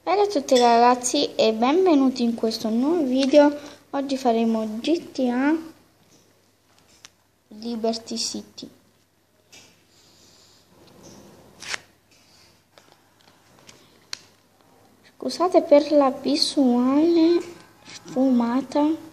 Ciao a tutti ragazzi e benvenuti in questo nuovo video. Oggi faremo GTA Liberty City. Scusate per la visuale sfumata.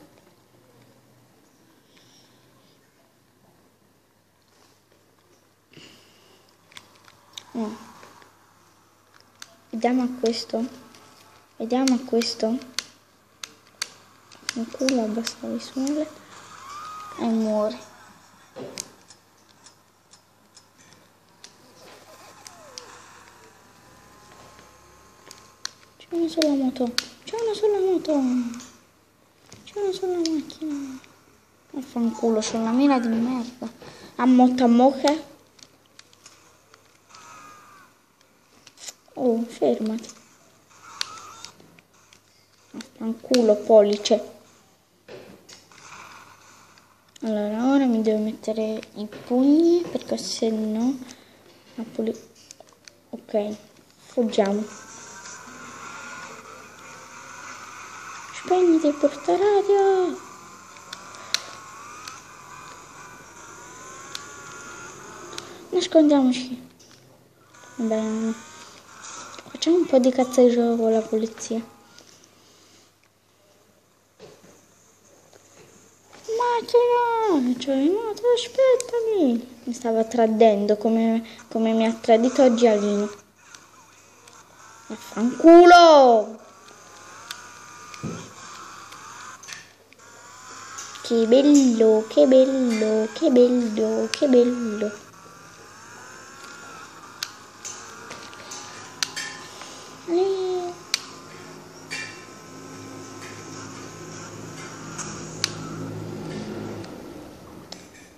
Vediamo a questo. Un culo abbassa la visuale e muore. C'è una sola moto. C'è una sola macchina. Vaffanculo, c'ho una mira di merda. A moche. Oh, fermati. Vaffanculo, pollice. Allora, ora mi devo mettere i pugni perché se no ok, fuggiamo. Spegniti il portaradio. Nascondiamoci. Vabbè, facciamo un po' di cazzo di gioco con la polizia. Cioè, no, tu aspettami. Mi stava tradendo come mi ha tradito oggi Alino. Vaffanculo! Che bello, che bello, che bello, che bello. Lì.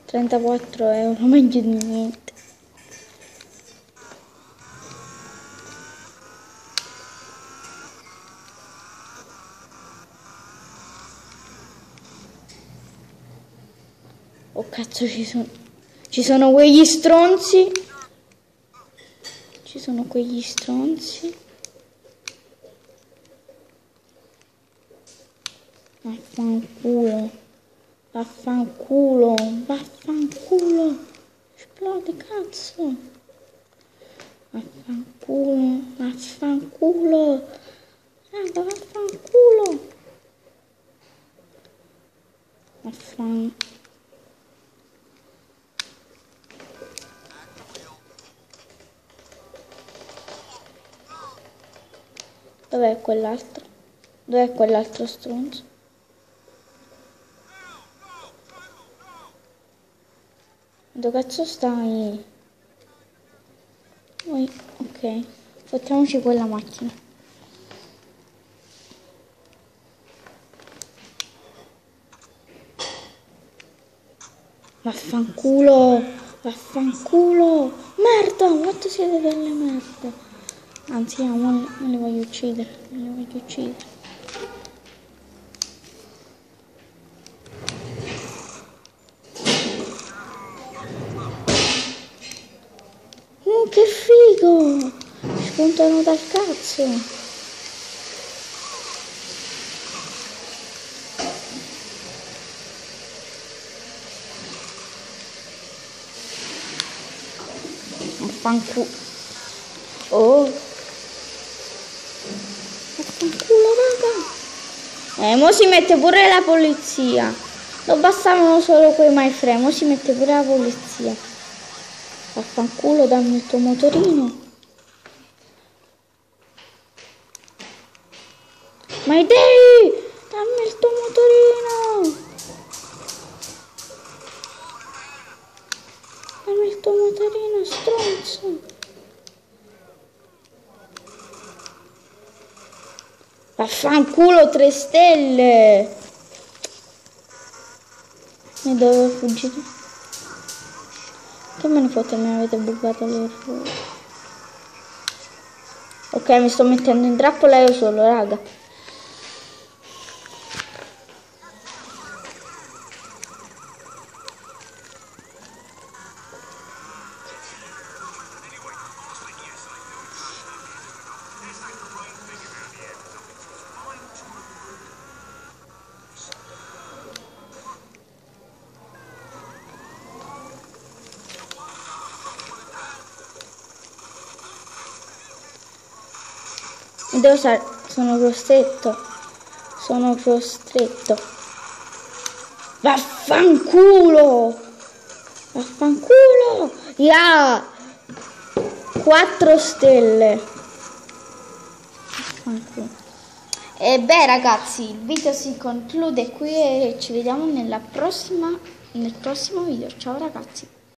34 euro, meglio di niente. Oh cazzo, ci sono quegli stronzi. Vaffanculo. Esplode, cazzo. Vaffanculo. Raga, vaffanculo. Dov'è quell'altro? Dov'è quell'altro stronzo? Dove cazzo stai? Ok, facciamoci quella macchina. Vaffanculo. Merda, quanto siete delle merde. Anzi, me le voglio uccidere. Che figo! Spuntano dal cazzo! Vaffanculo! Oh! Vaffanculo, raga! Mo si mette pure la polizia! Non bastavano solo quei my friend, mo si mette pure la polizia! Vaffanculo, dammi il tuo motorino! My Day! Dammi il tuo motorino! Dammi il tuo motorino, stronzo! Vaffanculo, 3 stelle! Mi dovevo fuggire. Che me ne fotte, mi avete buggato l'errore. Ok, mi sto mettendo in trappola io solo, raga. Sono costretto. Sono costretto. Vaffanculo. Vaffanculo. Yeah. 4 stelle. Vaffanculo. E beh ragazzi, il video si conclude qui e ci vediamo nel prossimo video. Ciao ragazzi.